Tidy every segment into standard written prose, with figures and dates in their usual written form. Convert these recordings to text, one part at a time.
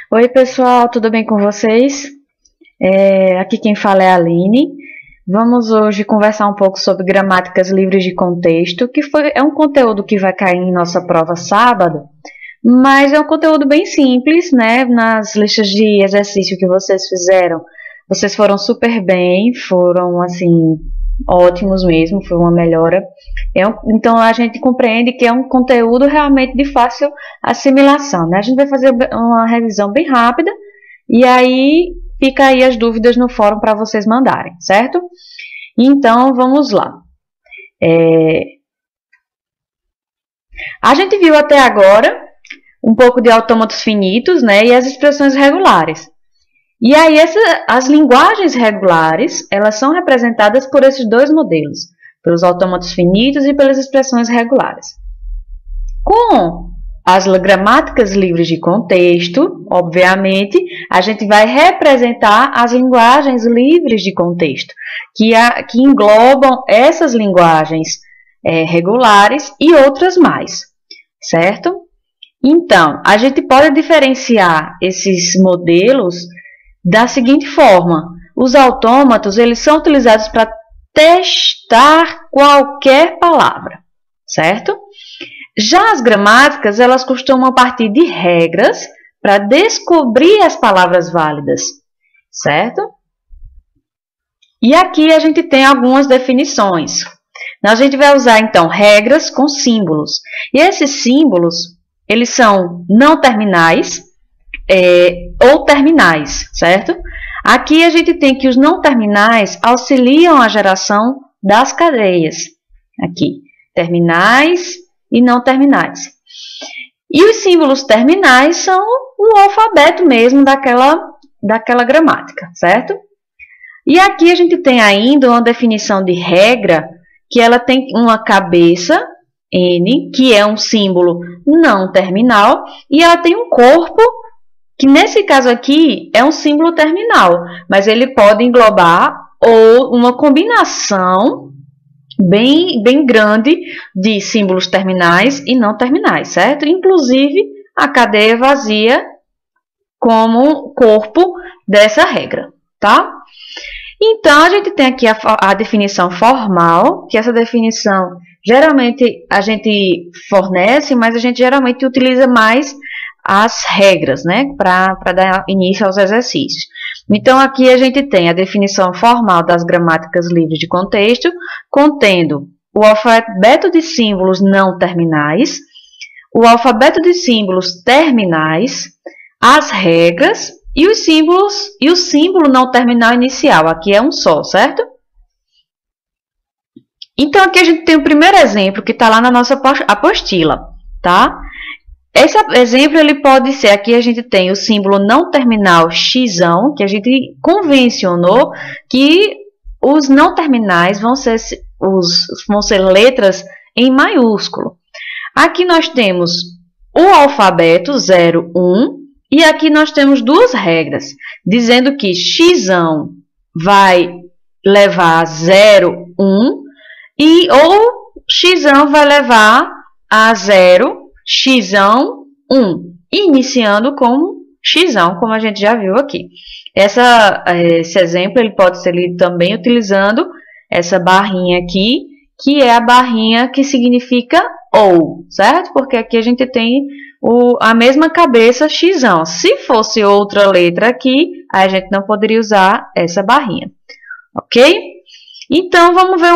Oi, pessoal, tudo bem com vocês? Aqui quem fala é a Aline. Vamos hoje conversar um pouco sobre gramáticas livres de contexto, é um conteúdo que vai cair em nossa prova sábado, mas é um conteúdo bem simples, né? Nas listas de exercício que vocês fizeram, vocês foram super bem, foram assim ótimos mesmo, foi uma melhora. Então a gente compreende que é um conteúdo realmente de fácil assimilação, né? A gente vai fazer uma revisão bem rápida e aí fica aí as dúvidas no fórum para vocês mandarem, certo? Então vamos lá. A gente viu até agora um pouco de autômatos finitos, né? E as expressões regulares. E aí as linguagens regulares, elas são representadas por esses dois modelos, pelos autômatos finitos e pelas expressões regulares. Com as gramáticas livres de contexto, obviamente, a gente vai representar as linguagens livres de contexto, que englobam essas linguagens regulares e outras mais, certo? Então, a gente pode diferenciar esses modelos da seguinte forma: os autômatos eles são utilizados para testar qualquer palavra, certo? Já as gramáticas elas costumam partir de regras para descobrir as palavras válidas, certo? E aqui a gente tem algumas definições. A gente vai usar então regras com símbolos. E esses símbolos eles são não terminais ou terminais, certo? Aqui a gente tem que os não terminais auxiliam a geração das cadeias. Aqui, terminais e não terminais. E os símbolos terminais são o alfabeto mesmo daquela gramática, certo? E aqui a gente tem ainda uma definição de regra, que ela tem uma cabeça, N, que é um símbolo não terminal, e ela tem um corpo, que nesse caso aqui é um símbolo terminal, mas ele pode englobar ou uma combinação bem grande de símbolos terminais e não terminais, certo? Inclusive a cadeia vazia como corpo dessa regra, tá? Então, a gente tem aqui a definição formal, que essa definição geralmente a gente fornece, mas a gente geralmente utiliza mais as regras, né, para dar início aos exercícios. Então, aqui a gente tem a definição formal das gramáticas livres de contexto, contendo o alfabeto de símbolos não terminais, o alfabeto de símbolos terminais, as regras e os símbolos e o símbolo não terminal inicial. Aqui é um só, certo? Então, aqui a gente tem o primeiro exemplo que está lá na nossa apostila, tá? Esse exemplo ele pode ser, aqui a gente tem o símbolo não terminal x, que a gente convencionou que os não terminais vão ser letras em maiúsculo. Aqui nós temos o alfabeto 0, 1, e aqui nós temos duas regras, dizendo que x vai levar a 0, 1, ou x vai levar a 0, x, 1, iniciando como x, como a gente já viu aqui. Esse exemplo ele pode ser lido também utilizando essa barrinha aqui, que é a barrinha que significa ou, certo? Porque aqui a gente tem a mesma cabeça x. Se fosse outra letra aqui, a gente não poderia usar essa barrinha, ok? Então, vamos ver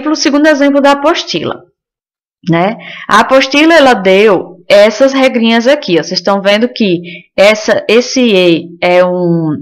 o segundo exemplo da apostila. Né? A apostila ela deu essas regrinhas aqui. Ó. Vocês estão vendo que esse E é um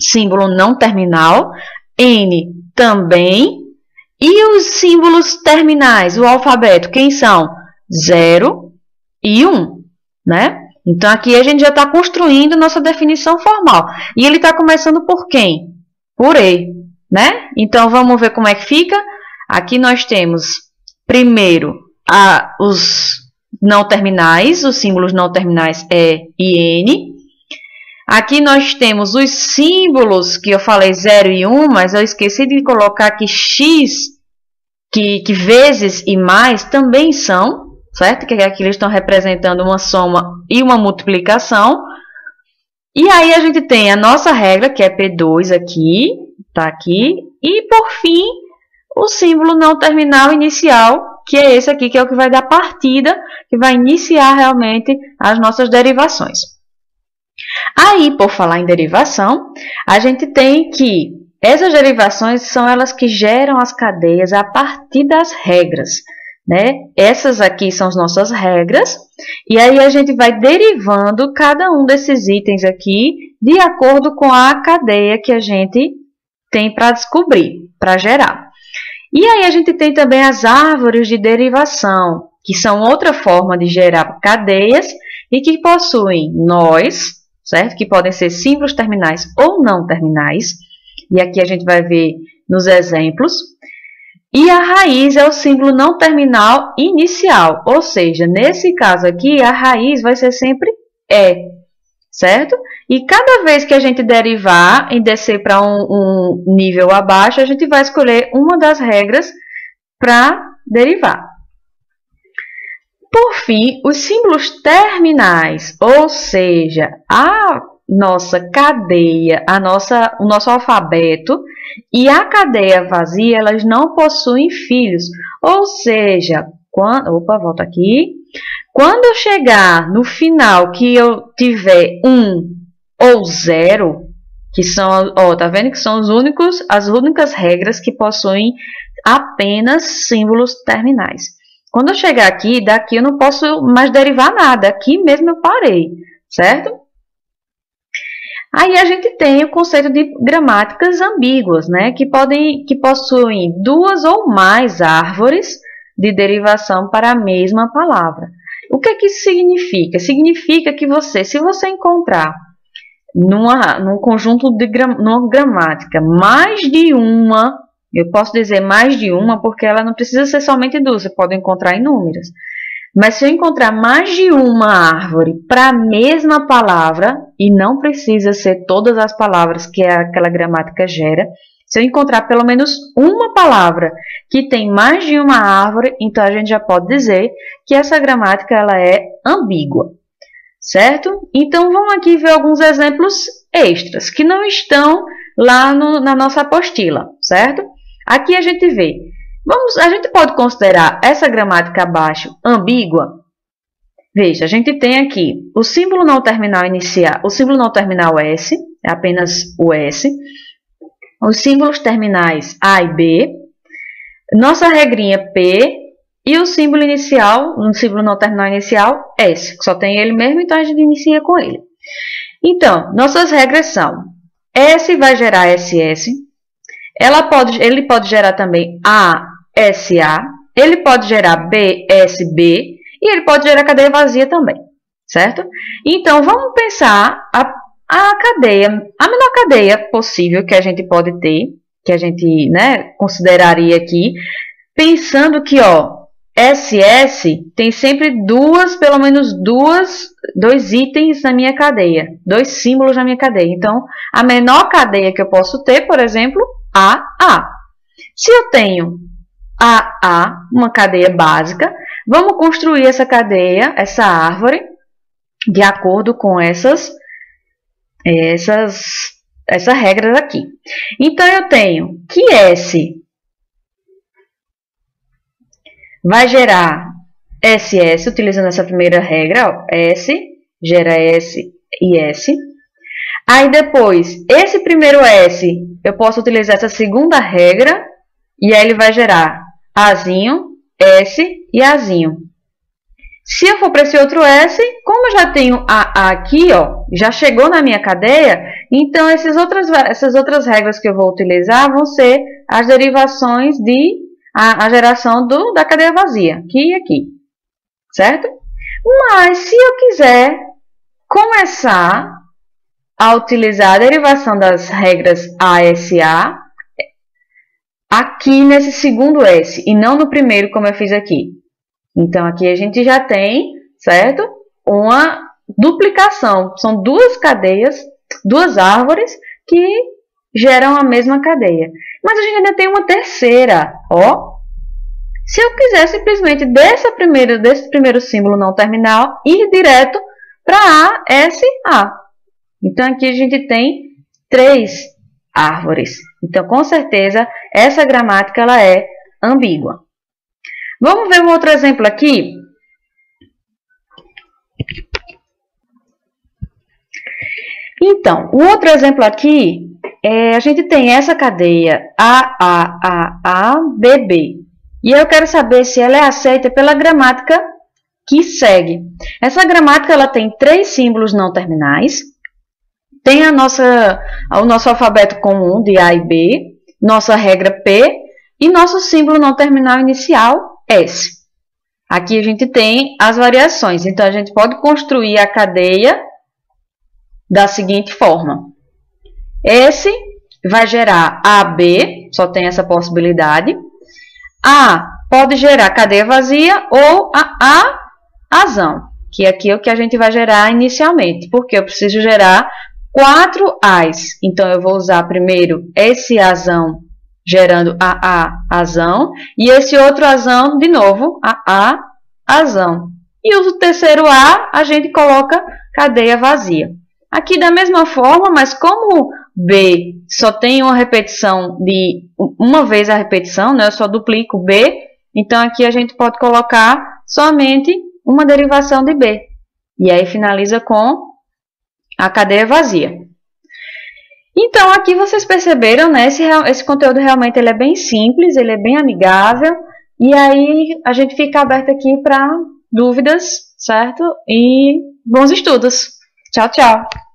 símbolo não terminal, N também, e os símbolos terminais, o alfabeto, quem são? 0 e 1. Né? Então, aqui a gente já está construindo nossa definição formal. E ele está começando por quem? Por E. Né? Então, vamos ver como é que fica. Aqui nós temos, primeiro, os não terminais, os símbolos não terminais E e N. Aqui nós temos os símbolos que eu falei 0 e 1, mas eu esqueci de colocar aqui X, que vezes e mais também são, certo? Que aqui eles estão representando uma soma e uma multiplicação. E aí a gente tem a nossa regra, que é P2 aqui, tá aqui. E por fim, o símbolo não terminal inicial, que é esse aqui, que é o que vai dar partida, que vai iniciar realmente as nossas derivações. Aí, por falar em derivação, a gente tem que essas derivações são elas que geram as cadeias a partir das regras, né? Essas aqui são as nossas regras, e aí a gente vai derivando cada um desses itens aqui de acordo com a cadeia que a gente tem para descobrir, para gerar. E aí a gente tem também as árvores de derivação, que são outra forma de gerar cadeias e que possuem nós, certo? Que podem ser símbolos terminais ou não terminais. E aqui a gente vai ver nos exemplos. E a raiz é o símbolo não terminal inicial, ou seja, nesse caso aqui, a raiz vai ser sempre E, certo? E cada vez que a gente derivar e descer para um nível abaixo, a gente vai escolher uma das regras para derivar. Por fim, os símbolos terminais, ou seja, a nossa cadeia, o nosso alfabeto e a cadeia vazia, elas não possuem filhos. Ou seja, volta aqui. Quando eu chegar no final que eu tiver 1 ou 0, que são, tá vendo que são as únicas regras que possuem apenas símbolos terminais. Quando eu chegar aqui, daqui eu não posso mais derivar nada. Aqui mesmo eu parei, certo? Aí a gente tem o conceito de gramáticas ambíguas, né? Que possuem duas ou mais árvores de derivação para a mesma palavra. O que isso significa? Significa que se você encontrar num conjunto numa gramática mais de uma, eu posso dizer mais de uma porque ela não precisa ser somente duas, você pode encontrar inúmeras. Mas se eu encontrar mais de uma árvore para a mesma palavra, e não precisa ser todas as palavras que aquela gramática gera, se eu encontrar pelo menos uma palavra que tem mais de uma árvore, então a gente já pode dizer que essa gramática ela é ambígua, certo? Então vamos aqui ver alguns exemplos extras que não estão lá na nossa apostila, certo? Aqui a gente vê. A gente pode considerar essa gramática abaixo ambígua? Veja, a gente tem aqui o símbolo não terminal inicial, o símbolo não terminal S, é apenas o S. Os símbolos terminais A e B. Nossa regrinha P e o símbolo inicial, um símbolo não terminal inicial, S, que só tem ele mesmo, então a gente inicia com ele. Então, nossas regras são: S vai gerar SS, ele pode gerar também ASA, ele pode gerar BSB e ele pode gerar cadeia vazia também, certo? Então, vamos pensar a menor cadeia possível que a gente pode ter, que a gente, né, consideraria aqui, pensando que, SS tem sempre pelo menos dois itens na minha cadeia, dois símbolos na minha cadeia. Então, a menor cadeia que eu posso ter, por exemplo, AA. Se eu tenho AA, uma cadeia básica, vamos construir essa cadeia, essa árvore, de acordo com essas regras aqui. Então, eu tenho que S vai gerar SS, utilizando essa primeira regra, S, gera S e S. Aí depois, esse primeiro S, eu posso utilizar essa segunda regra, e aí ele vai gerar Azinho, S e Azinho. Se eu for para esse outro S, como eu já tenho A aqui, já chegou na minha cadeia, então essas outras regras que eu vou utilizar vão ser as derivações a geração da cadeia vazia, aqui e aqui, certo? Mas se eu quiser começar a utilizar a derivação das regras ASA aqui nesse segundo S e não no primeiro como eu fiz aqui. Então aqui a gente já tem, certo? Uma duplicação, são duas cadeias, duas árvores que geram a mesma cadeia. Mas a gente ainda tem uma terceira, Se eu quiser simplesmente desse primeiro símbolo não terminal ir direto para ASA. Então, aqui a gente tem 3 árvores. Então, com certeza, essa gramática ela é ambígua. Vamos ver um outro exemplo aqui? Então, o outro exemplo aqui, a gente tem essa cadeia A, B, B. E eu quero saber se ela é aceita pela gramática que segue. Essa gramática ela tem 3 símbolos não terminais. Tem o nosso alfabeto comum de A e B, nossa regra P e nosso símbolo não terminal inicial S. Aqui a gente tem as variações. Então, a gente pode construir a cadeia da seguinte forma. S vai gerar AB, só tem essa possibilidade. A pode gerar cadeia vazia ou a azão, que aqui é o que a gente vai gerar inicialmente, porque eu preciso gerar 4 A's. Então, eu vou usar primeiro esse azão gerando a azão e esse outro azão, de novo, a azão. E o terceiro A, a gente coloca cadeia vazia. Aqui da mesma forma, mas como B só tem uma repetição de uma vez a repetição, né? Eu só duplico B, então aqui a gente pode colocar somente uma derivação de B. E aí finaliza com a cadeia vazia. Então aqui vocês perceberam, né? Esse conteúdo realmente ele é bem simples, ele é bem amigável. E aí a gente fica aberto aqui para dúvidas, certo? E bons estudos! Tchau, tchau!